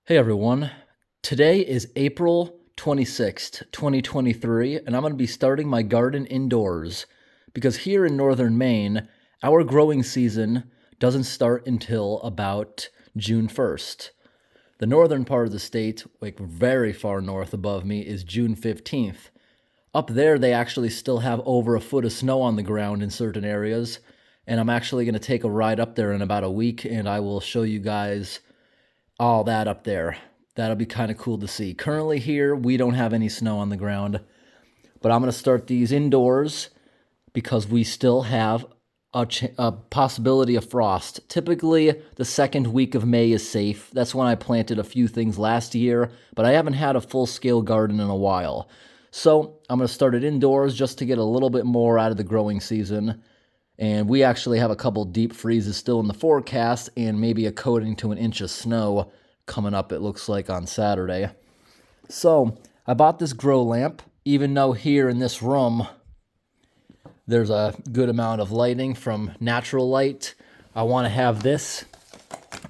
Hey everyone, today is April 26th, 2023, and I'm going to be starting my garden indoors because here in northern Maine, our growing season doesn't start until about June 1st. The northern part of the state, like very far north above me, is June 15th. Up there, they actually still have over a foot of snow on the ground in certain areas, and I'm actually going to take a ride up there in about a week, and I will show you guys all that up there. That'll be kind of cool to see. Currently here, we don't have any snow on the ground, but I'm going to start these indoors because we still have a possibility of frost. Typically, the second week of May is safe. That's when I planted a few things last year, but I haven't had a full-scale garden in a while. So I'm going to start it indoors just to get a little bit more out of the growing season. And we actually have a couple deep freezes still in the forecast and maybe a coating to an inch of snow coming up, it looks like, on Saturday. So I bought this grow lamp, even though here in this room there's a good amount of lighting from natural light. I want to have this.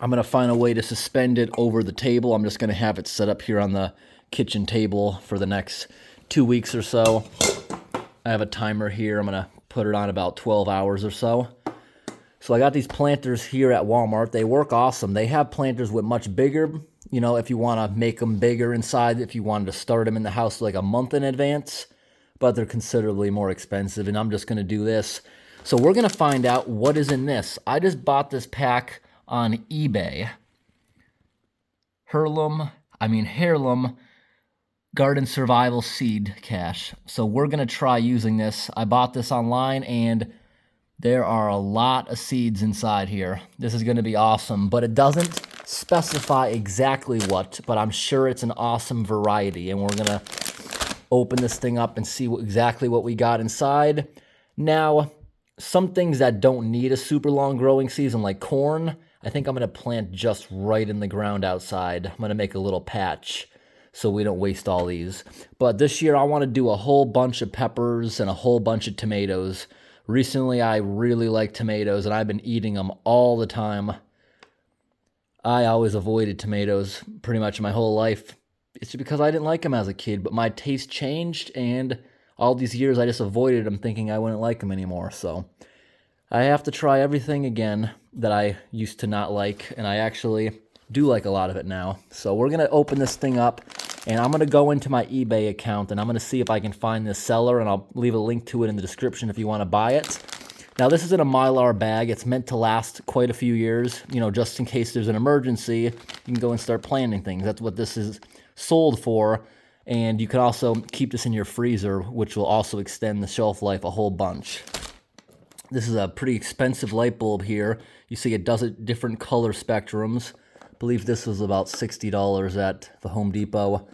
I'm going to find a way to suspend it over the table. I'm just going to have it set up here on the kitchen table for the next 2 weeks or so. I have a timer here. I'm going to put it on about 12 hours or so. So I got these planters here at Walmart. They work awesome. They have planters with much bigger, if you want to make them bigger inside, if you wanted to start them in the house like a month in advance, but they're considerably more expensive, and I'm just going to do this. So we're going to find out what is in this. I just bought this pack on eBay. Heirloom Garden Survival Seed Cache. So we're going to try using this. I bought this online, and there are a lot of seeds inside here. This is going to be awesome, but it doesn't specify exactly what, but I'm sure it's an awesome variety, and we're going to open this thing up and see exactly what we got inside. Now, some things that don't need a super long growing season, like corn, I think I'm going to plant just right in the ground outside. I'm going to make a little patch so we don't waste all these. But this year I want to do a whole bunch of peppers and a whole bunch of tomatoes. Recently I really like tomatoes, and I've been eating them all the time. I always avoided tomatoes pretty much my whole life. It's because I didn't like them as a kid, but my taste changed, and all these years I just avoided them thinking I wouldn't like them anymore. So I have to try everything again that I used to not like, and I actually do like a lot of it now. So we're going to open this thing up, and I'm going to go into my eBay account, and I'm going to see if I can find this seller, and I'll leave a link to it in the description if you want to buy it. Now, this is in a Mylar bag. It's meant to last quite a few years, just in case there's an emergency, you can go and start planting things. That's what this is sold for, and you can also keep this in your freezer, which will also extend the shelf life a whole bunch. This is a pretty expensive light bulb here. You see it does it different color spectrums. I believe this was about $60 at the Home Depot.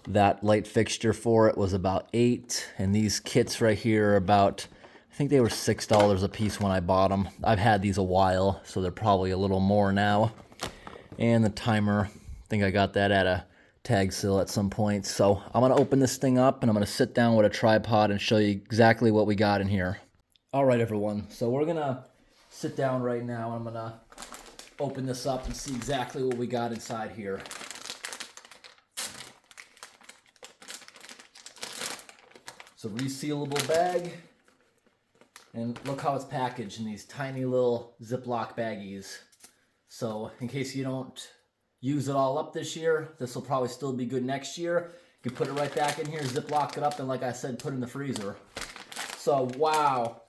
That light fixture for it was about $8, and these kits right here are about, I think they were $6 a piece when I bought them. I've had these a while, so they're probably a little more now. And the timer, I think I got that at a tag sale at some point. So I'm going to open this thing up, and I'm going to sit down with a tripod and show you exactly what we got in here. All right, everyone. So we're going to sit down right now, and I'm going to open this up and see exactly what we got inside here. It's a resealable bag, and look how it's packaged in these tiny little Ziploc baggies. So in case you don't use it all up this year, this will probably still be good next year. You can put it right back in here, Ziploc it up, and like I said, put it in the freezer. So wow,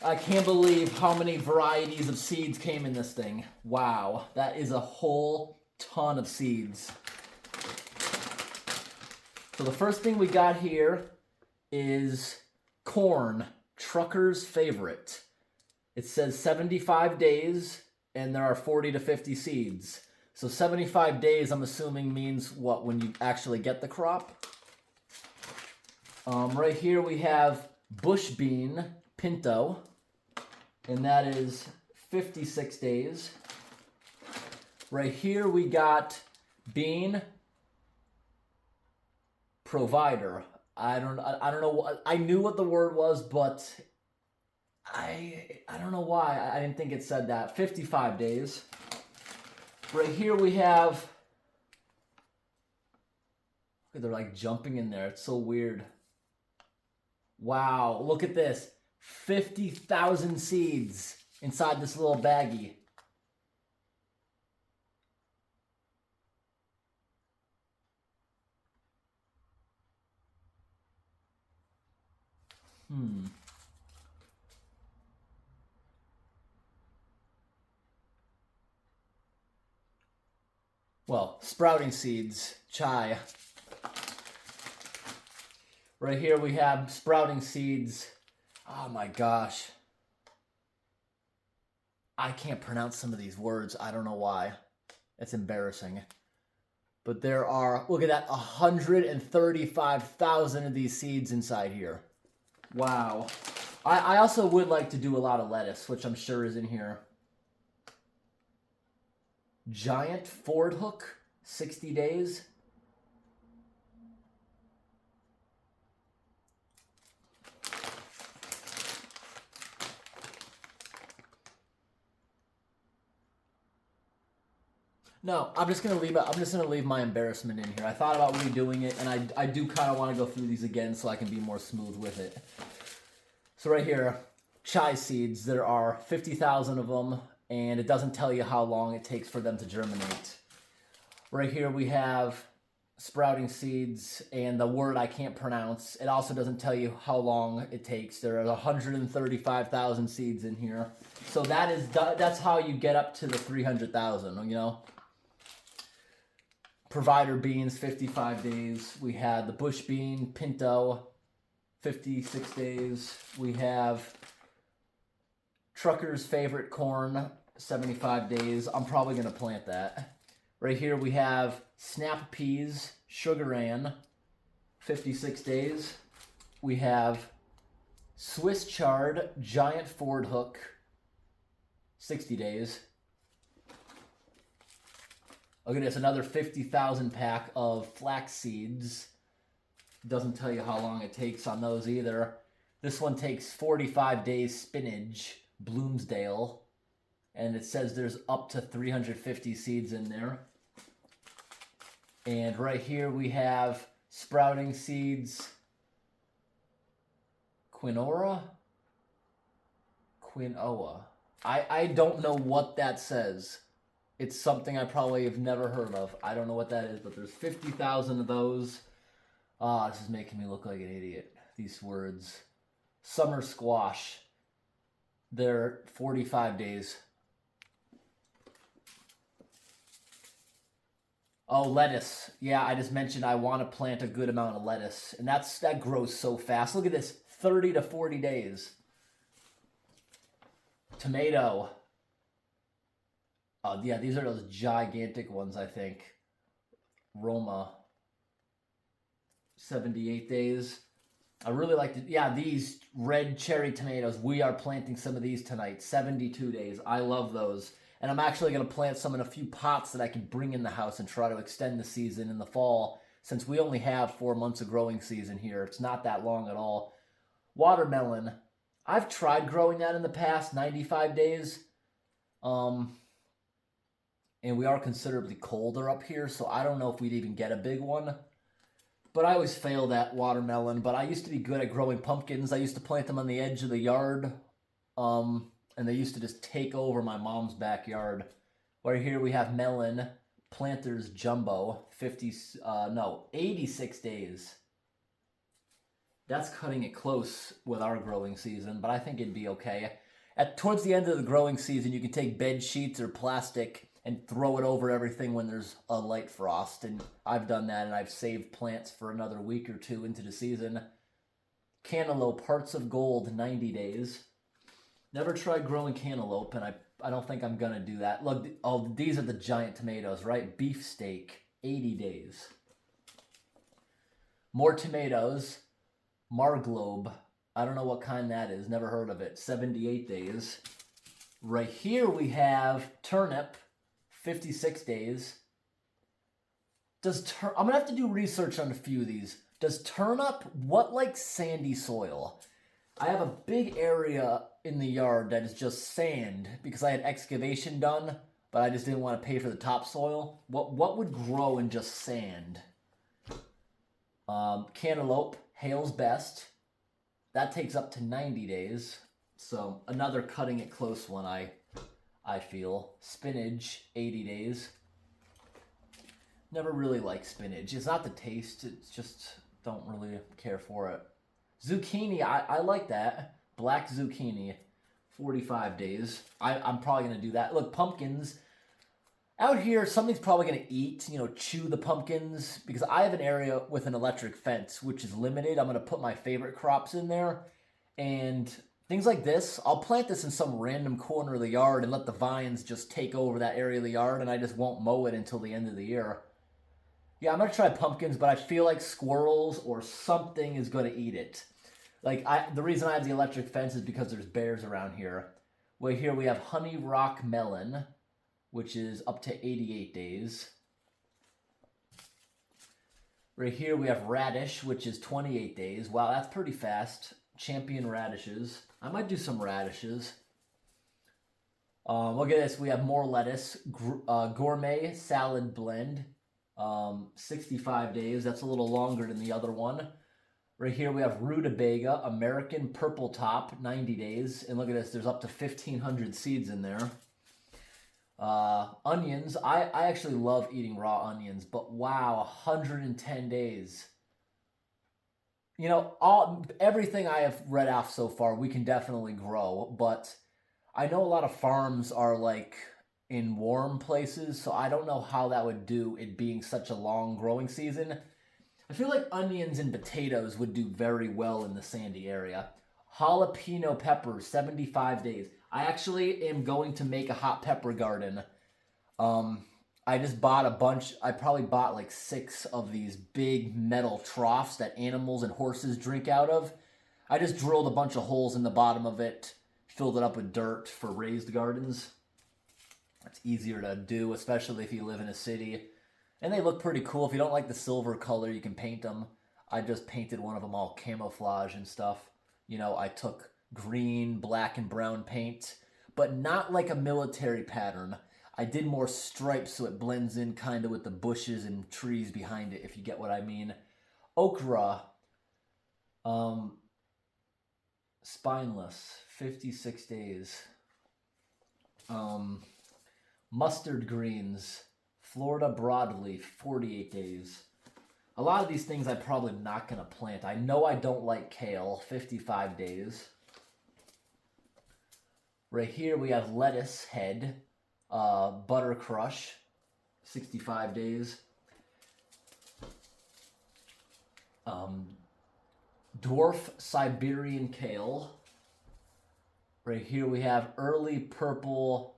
I can't believe how many varieties of seeds came in this thing. Wow, that is a whole ton of seeds. So the first thing we got here is corn, trucker's favorite. It says 75 days, and there are 40 to 50 seeds. So 75 days, I'm assuming, means what, when you actually get the crop? Right here we have bush bean, pinto, and that is 56 days. Right here we got bean provider. I don't know. I knew what the word was, but I don't know why. I didn't think it said that. 55 days. Right here we have They're like jumping in there. It's so weird. Wow, look at this. 50,000 seeds inside this little baggie. Well, sprouting seeds, chai. Right here we have sprouting seeds. Oh my gosh. I can't pronounce some of these words. I don't know why. It's embarrassing. But there are, look at that, 135,000 of these seeds inside here. Wow. I also would like to do a lot of lettuce, which I'm sure is in here. Giant Ford hook, 60 days. No, I'm just gonna leave my embarrassment in here. I thought about redoing it, and I do kind of want to go through these again so I can be more smooth with it. So right here, chai seeds. There are 50,000 of them, and it doesn't tell you how long it takes for them to germinate. Right here we have sprouting seeds, and the word I can't pronounce. It also doesn't tell you how long it takes. There are 135,000 seeds in here, so that's how you get up to the 300,000. You know. Provider beans, 55 days. We had the bush bean, pinto, 56 days. We have trucker's favorite corn, 75 days. I'm probably going to plant that. Right here we have snap peas, sugar ann, 56 days. We have Swiss chard, giant Ford hook, 60 days. Look at this, another 50,000 pack of flax seeds. Doesn't tell you how long it takes on those either. This one takes 45 days spinach, Bloomsdale. And it says there's up to 350 seeds in there. And right here we have sprouting seeds. Quinoa. I don't know what that says. It's something I probably have never heard of. I don't know what that is, but there's 50,000 of those. This is making me look like an idiot. These words. Summer squash. They're 45 days. Oh, lettuce. Yeah, I just mentioned I want to plant a good amount of lettuce. And that grows so fast. Look at this. 30 to 40 days. Tomato. Yeah, these are those gigantic ones, I think. Roma. 78 days. I really like to... Yeah, these red cherry tomatoes. We are planting some of these tonight. 72 days. I love those. And I'm actually going to plant some in a few pots that I can bring in the house and try to extend the season in the fall. Since we only have 4 months of growing season here. It's not that long at all. Watermelon. I've tried growing that in the past. 95 days. And we are considerably colder up here, so I don't know if we'd even get a big one. But I always failed at watermelon. But I used to be good at growing pumpkins. I used to plant them on the edge of the yard. And they used to just take over my mom's backyard. Right here we have melon, Planters Jumbo, 86 days. That's cutting it close with our growing season, but I think it'd be okay. Towards the end of the growing season, you can take bed sheets or plastic and throw it over everything when there's a light frost. And I've done that, and I've saved plants for another week or two into the season. Cantaloupe, Hearts of Gold, 90 days. Never tried growing cantaloupe, and I don't think I'm going to do that. Look, these are the giant tomatoes, right? Beefsteak, 80 days. More tomatoes. Marglobe. I don't know what kind that is. Never heard of it. 78 days. Right here we have turnip. 56 days. I'm going to have to do research on a few of these. Does turnip, what like sandy soil? I have a big area in the yard that is just sand because I had excavation done, but I just didn't want to pay for the topsoil. What would grow in just sand? Cantaloupe, Hale's Best. That takes up to 90 days. So another cutting it close one, I feel. Spinach, 80 days. Never really liked spinach. It's not the taste. It's just don't really care for it. Zucchini, I like that. Black zucchini, 45 days. I'm probably going to do that. Look, pumpkins. Out here, something's probably going to eat, chew the pumpkins. Because I have an area with an electric fence, which is limited. I'm going to put my favorite crops in there. And things like this, I'll plant this in some random corner of the yard and let the vines just take over that area of the yard. And I just won't mow it until the end of the year. Yeah, I'm going to try pumpkins, but I feel like squirrels or something is going to eat it. The reason I have the electric fence is because there's bears around here. Well, here we have honey rock melon, which is up to 88 days. Right here we have radish, which is 28 days. Wow, that's pretty fast. Champion radishes. I might do some radishes. Look at this. We have more lettuce. Gourmet salad blend. 65 days. That's a little longer than the other one. Right here we have rutabaga, American purple top, 90 days. And look at this, there's up to 1,500 seeds in there. Onions, I actually love eating raw onions, but wow, 110 days. Everything I have read off so far, we can definitely grow, but I know a lot of farms are in warm places, so I don't know how that would do, it being such a long growing season. I feel like onions and potatoes would do very well in the sandy area. Jalapeno peppers, 75 days. I actually am going to make a hot pepper garden. I just bought a bunch. I probably bought 6 of these big metal troughs that animals and horses drink out of. I just drilled a bunch of holes in the bottom of it, filled it up with dirt for raised gardens. It's easier to do, especially if you live in a city. And they look pretty cool. If you don't like the silver color, you can paint them. I just painted one of them all camouflage and stuff. I took green, black, and brown paint, but not like a military pattern. I did more stripes so it blends in kind of with the bushes and trees behind it, if you get what I mean. Okra, spineless, 56 days. Mustard greens, Florida broadleaf, 48 days. A lot of these things I'm probably not going to plant. I know I don't like kale, 55 days. Right here we have lettuce head, butter crush, 65 days. Dwarf Siberian kale. Right here we have early purple,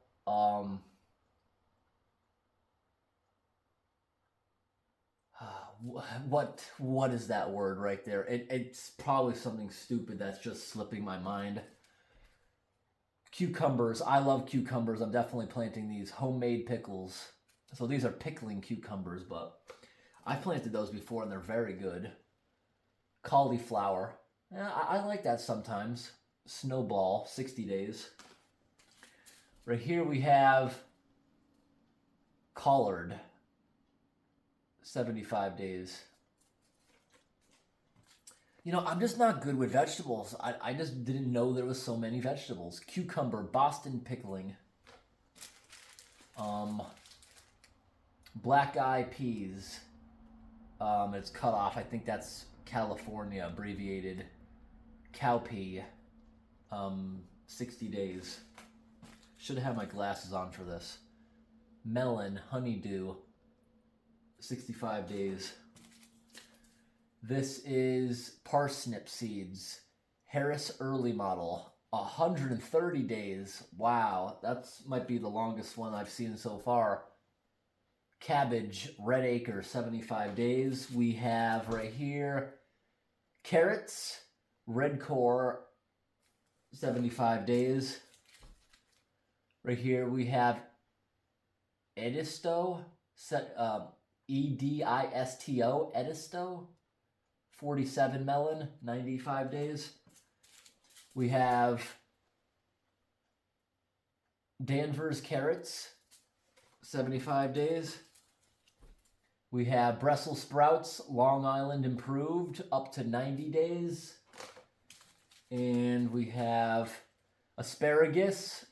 what is that word right there? It's probably something stupid that's just slipping my mind. Cucumbers. I love cucumbers. I'm definitely planting these. Homemade pickles. So these are pickling cucumbers, but I planted those before and they're very good. Cauliflower. Yeah, I like that sometimes. Snowball, 60 days. Right here we have collard, 75 days. I'm just not good with vegetables. I just didn't know there was so many vegetables. Cucumber, Boston pickling. Black eye peas. It's cut off. I think that's California, abbreviated. Cowpea, 60 days. Should have my glasses on for this. Melon, honeydew, 65 days. This is parsnip seeds, Harris Early Model, 130 days. Wow, that might be the longest one I've seen so far. Cabbage, Red Acre, 75 days. We have right here carrots, Red Core, 75 days. Right here we have Edisto, Edisto, Edisto, 47 melon, 95 days. We have Danvers carrots, 75 days. We have Brussels sprouts, Long Island improved, up to 90 days. And we have asparagus.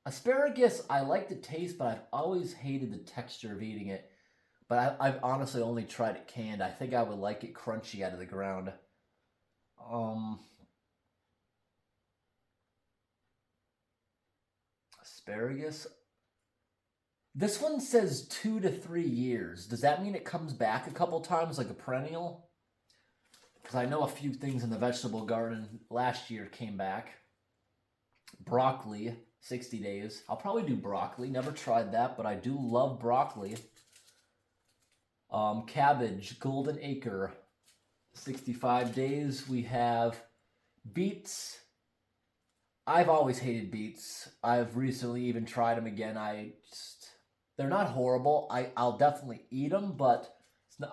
Asparagus, I like the taste, but I've always hated the texture of eating it. But I've honestly only tried it canned. I think I would like it crunchy out of the ground. Asparagus. This one says 2 to 3 years. Does that mean it comes back a couple times like a perennial? Because I know a few things in the vegetable garden last year came back. Broccoli, 60 days. I'll probably do broccoli. Never tried that, but I do love broccoli. Cabbage, Golden Acre, 65 days. We have beets. I've always hated beets. I've recently even tried them again. They're not horrible. I'll definitely eat them, but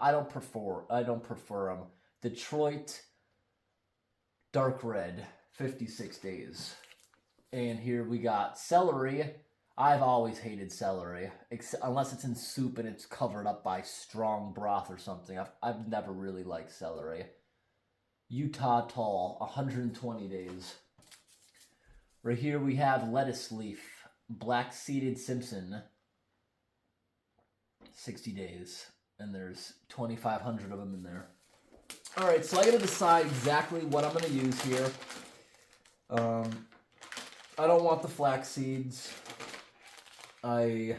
I don't prefer them. Detroit, dark red, 56 days. And here we got celery. I've always hated celery, unless it's in soup and it's covered up by strong broth or something. I've never really liked celery. Utah tall, 120 days. Right here we have lettuce leaf, black-seeded Simpson, 60 days. And there's 2,500 of them in there. All right, so I got to decide exactly what I'm going to use here. I don't want the flax seeds. I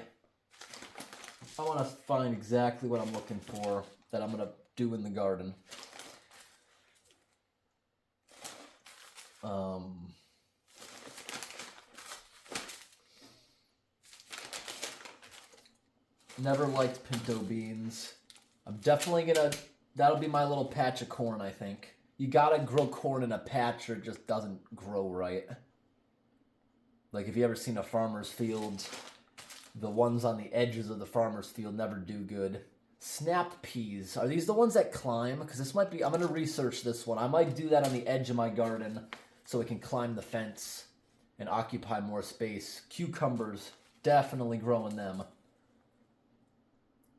want to find exactly what I'm looking for that I'm going to do in the garden. Never liked pinto beans. I'm definitely going to... That'll be my little patch of corn, I think. You gotta grow corn in a patch or it just doesn't grow right. Like if you ever seen a farmer's field, the ones on the edges of the farmer's field never do good. Snap peas. Are these the ones that climb? Because this might be... I'm going to research this one. I might do that on the edge of my garden so it can climb the fence and occupy more space. Cucumbers. Definitely growing them.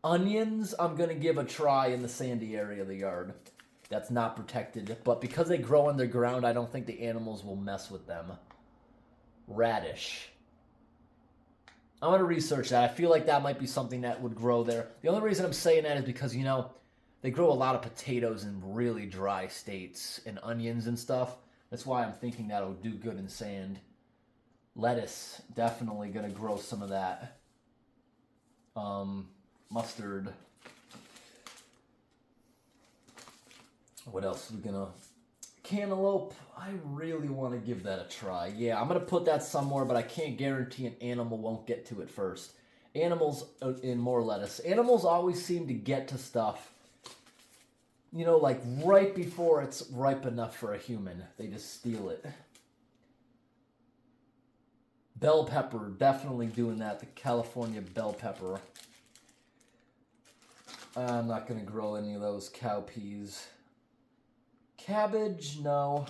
Onions, I'm going to give a try in the sandy area of the yard. That's not protected. But because they grow underground, I don't think the animals will mess with them. Radish. I'm going to research that. I feel like that might be something that would grow there. The only reason I'm saying that is because, you know, they grow a lot of potatoes in really dry states and onions and stuff. That's why I'm thinking that'll do good in sand. Lettuce, definitely going to grow some of that. Mustard. What else are we gonna... Cantaloupe. I really want to give that a try. Yeah, I'm gonna put that somewhere, but I can't guarantee an animal won't get to it first. Animals in more lettuce. Animals always seem to get to stuff, you know, like right before it's ripe enough for a human. They just steal it. Bell pepper, definitely doing that. The California bell pepper. I'm not going to grow any of those cow peas. Cabbage, no.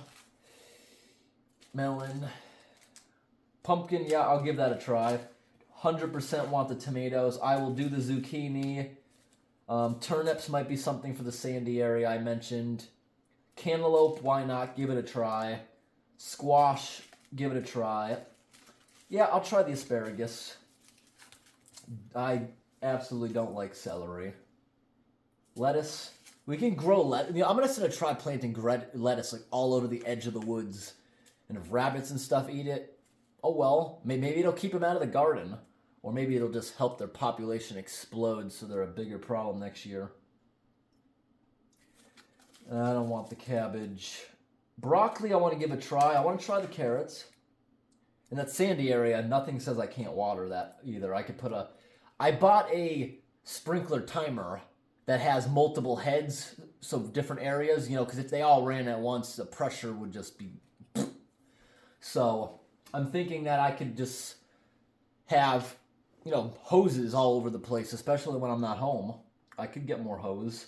Melon. Pumpkin, yeah, I'll give that a try. 100% want the tomatoes. I will do the zucchini. Turnips might be something for the sandy area I mentioned. Cantaloupe, why not? Give it a try. Squash, give it a try. Yeah, I'll try the asparagus. I absolutely don't like celery. Lettuce. We can grow lettuce. You know, I'm going to try planting lettuce like all over the edge of the woods. And if rabbits and stuff eat it, oh well. Maybe it'll keep them out of the garden. Or maybe it'll just help their population explode so they're a bigger problem next year. I don't want the cabbage. Broccoli I want to give a try. I want to try the carrots. In that sandy area, nothing says I can't water that either. I bought a sprinkler timer that has multiple heads, so different areas, you know, because if they all ran at once, the pressure would just be... So I'm thinking that I could just have, you know, hoses all over the place, especially when I'm not home. I could get more hose,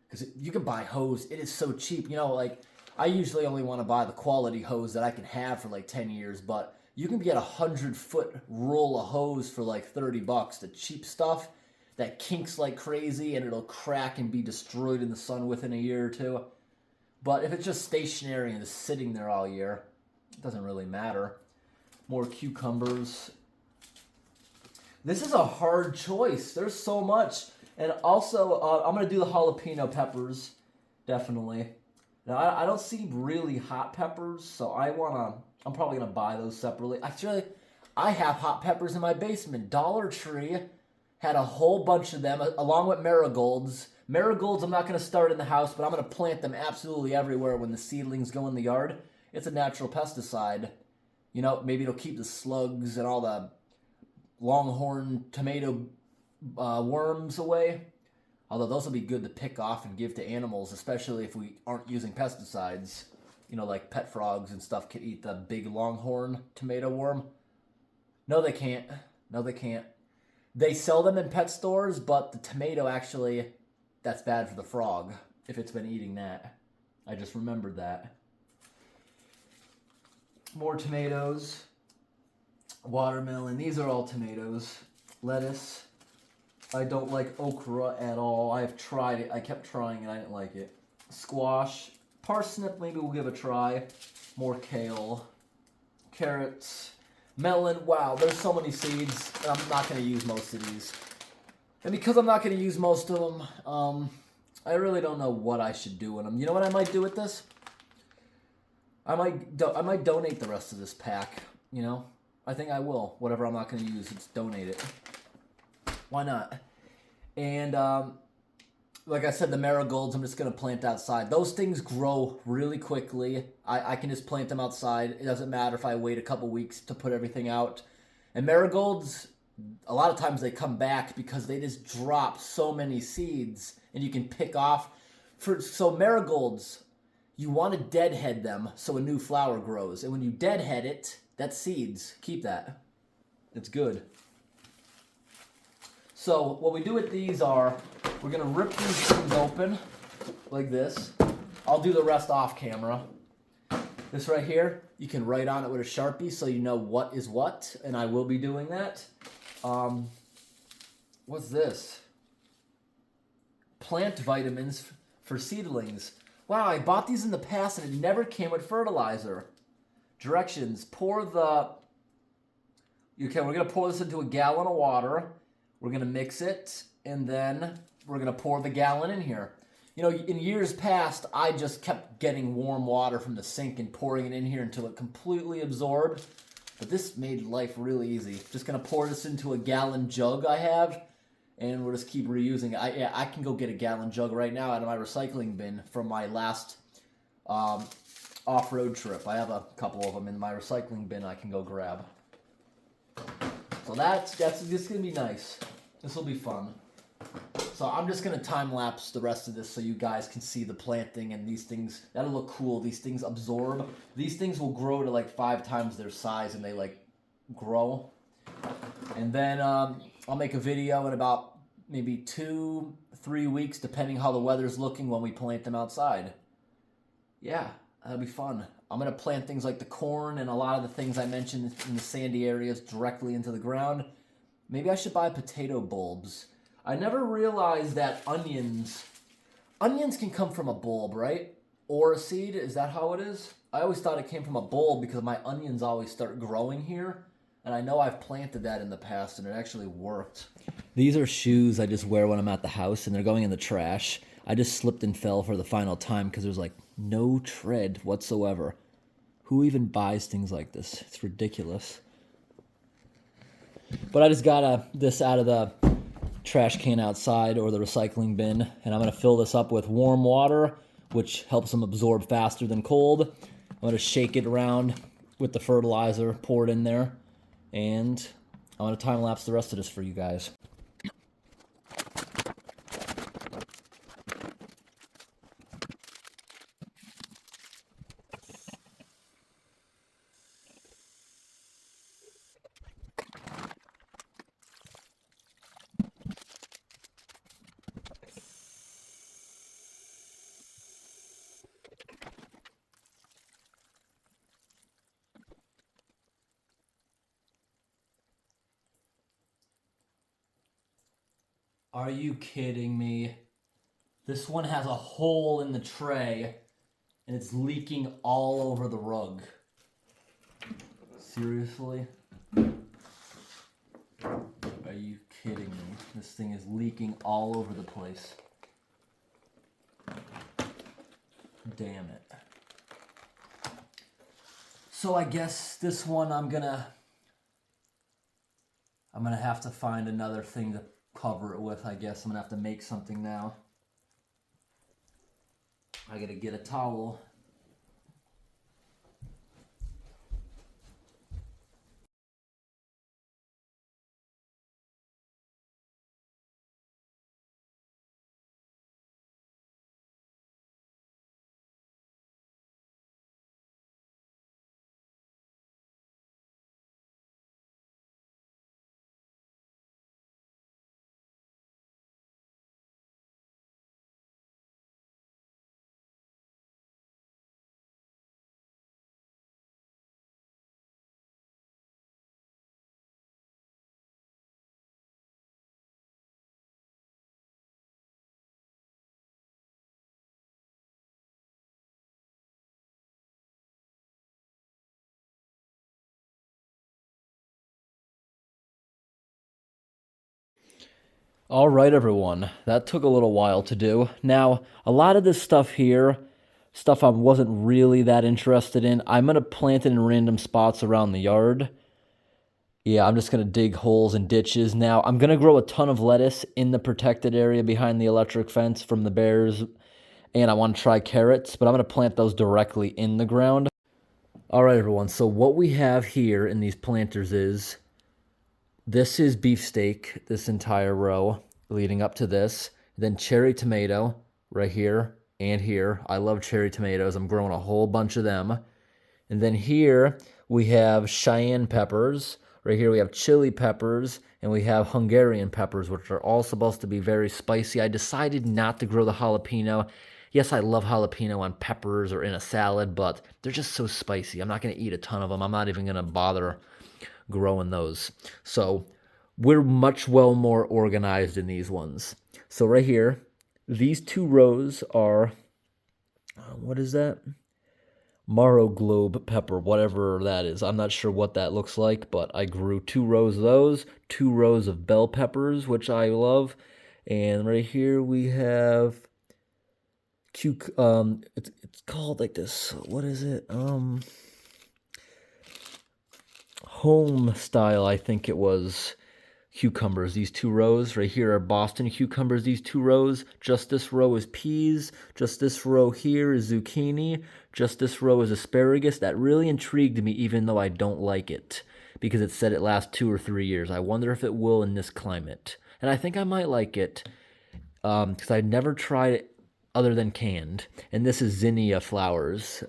because you can buy hose. It is so cheap. You know, like, I usually only want to buy the quality hose that I can have for like 10 years, but you can get a 100-foot roll of hose for like $30. The cheap stuff, that kinks like crazy and it'll crack and be destroyed in the sun within a year or two. But if it's just stationary and is sitting there all year, it doesn't really matter. More cucumbers. This is a hard choice. There's so much. And also, I'm going to do the jalapeno peppers, definitely. Now, I don't see really hot peppers, so I'm probably going to buy those separately. Actually, I have hot peppers in my basement. Dollar Tree had a whole bunch of them, along with marigolds. Marigolds I'm not going to start in the house, but I'm going to plant them absolutely everywhere when the seedlings go in the yard. It's a natural pesticide. You know, maybe it'll keep the slugs and all the longhorn tomato worms away. Although those will be good to pick off and give to animals, especially if we aren't using pesticides. You know, like pet frogs and stuff can eat the big longhorn tomato worm. No, they can't. No, they can't. They sell them in pet stores, but the tomato actually, that's bad for the frog if it's been eating that. I just remembered that. More tomatoes. Watermelon. These are all tomatoes. Lettuce. I don't like okra at all. I've tried it. I kept trying it. I didn't like it. Squash. Parsnip, maybe we'll give a try. More kale. Carrots. Melon. Wow, there's so many seeds. I'm not going to use most of these. And because I'm not going to use most of them, I really don't know what I should do with them. You know what I might do with this? I might donate the rest of this pack, you know? I think I will. Whatever I'm not going to use, just donate it. Why not? And like I said, the marigolds, I'm just going to plant outside. Those things grow really quickly. I can just plant them outside. It doesn't matter if I wait a couple weeks to put everything out. And marigolds, a lot of times they come back because they just drop so many seeds and you can pick off. So marigolds, you want to deadhead them so a new flower grows. And when you deadhead it, that's seeds. Keep that. It's good. So what we do with these are, we're going to rip these things open like this. I'll do the rest off camera. This right here, you can write on it with a Sharpie so you know what is what, and I will be doing that. What's this? Plant vitamins for seedlings. Wow, I bought these in the past and it never came with fertilizer. Directions, we're going to pour this into a gallon of water. We're going to mix it, and then we're going to pour the gallon in here. You know, in years past, I just kept getting warm water from the sink and pouring it in here until it completely absorbed. But this made life really easy. Just going to pour this into a gallon jug I have, and we'll just keep reusing it. I can go get a gallon jug right now out of my recycling bin from my last off-road trip. I have a couple of them in my recycling bin I can go grab. So that's just going to be nice. This will be fun. So I'm just going to time-lapse the rest of this so you guys can see the planting and these things. That'll look cool. These things absorb. These things will grow to like 5 times their size and they like grow. And then I'll make a video in about maybe 2-3 weeks depending how the weather's looking when we plant them outside. Yeah, that'll be fun. I'm going to plant things like the corn and a lot of the things I mentioned in the sandy areas directly into the ground. Maybe I should buy potato bulbs. I never realized that onions can come from a bulb, right? Or a seed, is that how it is? I always thought it came from a bulb because my onions always start growing here. And I know I've planted that in the past and it actually worked. These are shoes I just wear when I'm at the house and they're going in the trash. I just slipped and fell for the final time because there's like no tread whatsoever. Who even buys things like this? It's ridiculous. But I just got this out of the trash can outside or the recycling bin, and I'm going to fill this up with warm water, which helps them absorb faster than cold. I'm going to shake it around with the fertilizer, pour it in there, and I'm going to time-lapse the rest of this for you guys. Are you kidding me? This one has a hole in the tray and it's leaking all over the rug. Seriously? Are you kidding me? This thing is leaking all over the place. Damn it. So I guess this one I'm gonna have to find another thing to cover it with, I guess. I'm gonna have to make something now. I gotta get a towel. All right, everyone. That took a little while to do. Now, a lot of this stuff here, stuff I wasn't really that interested in, I'm going to plant it in random spots around the yard. Yeah, I'm just going to dig holes and ditches. Now, I'm going to grow a ton of lettuce in the protected area behind the electric fence from the bears, and I want to try carrots, but I'm going to plant those directly in the ground. All right, everyone. So what we have here in these planters is this is beefsteak, this entire row leading up to this. Then cherry tomato right here and here. I love cherry tomatoes. I'm growing a whole bunch of them. And then here we have Cheyenne peppers. Right here we have chili peppers, and we have Hungarian peppers, which are all supposed to be very spicy. I decided not to grow the jalapeno. Yes, I love jalapeno on peppers or in a salad, but they're just so spicy. I'm not going to eat a ton of them. I'm not even going to bother growing those. So we're much more organized in these ones. So right here, these two rows are, what is that? Marrow globe pepper, whatever that is. I'm not sure what that looks like, but I grew 2 rows of those, 2 rows of bell peppers, which I love. And right here we have it's called like this. What is it? Home style, I think it was. Cucumbers, these 2 rows. Right here are Boston cucumbers, these 2 rows. Just this row is peas. Just this row here is zucchini. Just this row is asparagus. That really intrigued me, even though I don't like it, because it said it lasts 2 or 3 years. I wonder if it will in this climate. And I think I might like it, because I'd never tried it other than canned. And this is zinnia flowers.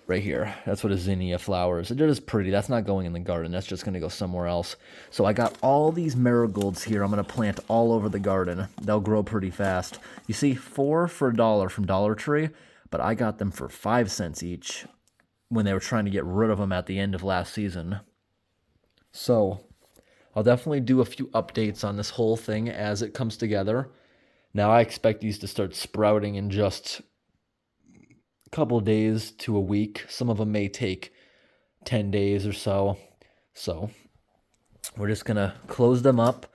Right here. That's what a zinnia flower is. They're just pretty. That's not going in the garden. That's just going to go somewhere else. So I got all these marigolds here. I'm going to plant all over the garden. They'll grow pretty fast. You see, 4 for $1 from Dollar Tree, but I got them for 5 cents each when they were trying to get rid of them at the end of last season. So I'll definitely do a few updates on this whole thing as it comes together. Now I expect these to start sprouting in just couple days to a week. Some of them may take 10 days or so. So we're just gonna close them up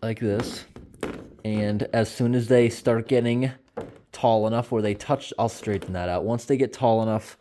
like this. And as soon as they start getting tall enough where they touch, I'll straighten that out. Once they get tall enough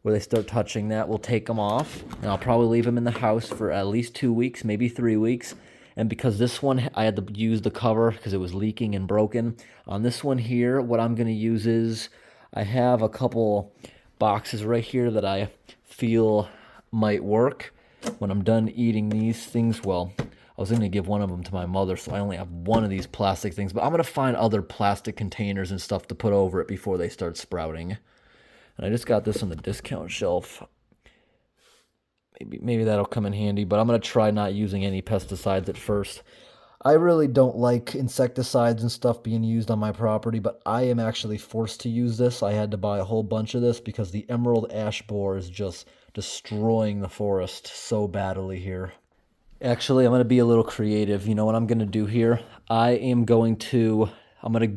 where they start touching that, we'll take them off. And I'll probably leave them in the house for at least 2 weeks, maybe 3 weeks. And because this one, I had to use the cover because it was leaking and broken. On this one here, what I'm going to use is, I have a couple boxes right here that I feel might work. When I'm done eating these things, well, I was going to give one of them to my mother, so I only have one of these plastic things. But I'm going to find other plastic containers and stuff to put over it before they start sprouting. And I just got this on the discount shelf. Maybe that'll come in handy, but I'm going to try not using any pesticides at first. I really don't like insecticides and stuff being used on my property, but I am actually forced to use this. I had to buy a whole bunch of this because the emerald ash borer is just destroying the forest so badly here. Actually, I'm going to be a little creative. You know what I'm going to do here? I'm going to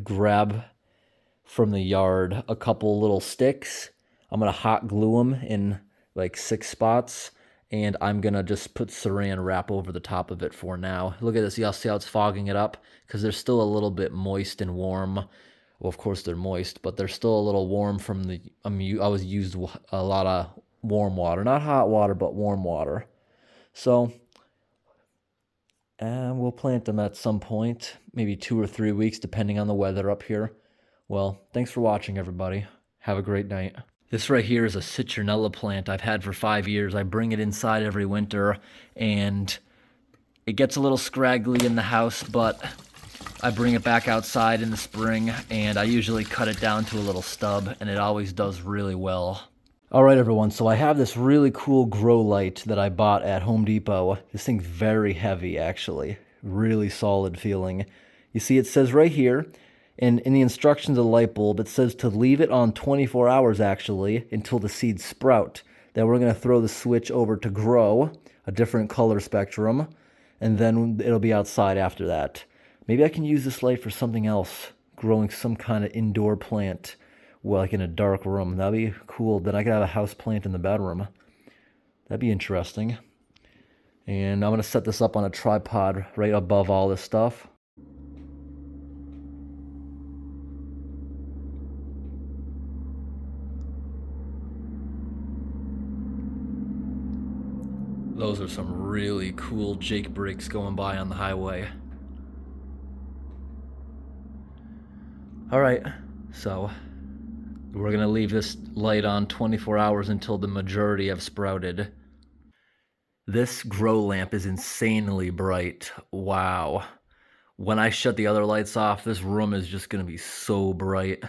grab from the yard a couple little sticks. I'm going to hot glue them in like 6 spots, and I'm going to just put saran wrap over the top of it for now. Look at this. Y'all see how it's fogging it up? Because they're still a little bit moist and warm. Well, of course they're moist, but they're still a little warm from the, I was used a lot of warm water. Not hot water, but warm water. So, and we'll plant them at some point, maybe 2 or 3 weeks, depending on the weather up here. Well, thanks for watching, everybody. Have a great night. This right here is a citronella plant I've had for 5 years. I bring it inside every winter, and it gets a little scraggly in the house, but I bring it back outside in the spring, and I usually cut it down to a little stub, and it always does really well. All right, everyone, so I have this really cool grow light that I bought at Home Depot. This thing's very heavy, actually. Really solid feeling. You see, it says right here, and in the instructions of the light bulb, it says to leave it on 24 hours, actually, until the seeds sprout. Then we're going to throw the switch over to grow, a different color spectrum, and then it'll be outside after that. Maybe I can use this light for something else, growing some kind of indoor plant, well, like in a dark room. That'd be cool. Then I could have a house plant in the bedroom. That'd be interesting. And I'm going to set this up on a tripod right above all this stuff. Those are some really cool Jake brakes going by on the highway. All right, so we're gonna leave this light on 24 hours until the majority have sprouted. This grow lamp is insanely bright. Wow. When I shut the other lights off, this room is just gonna be so bright.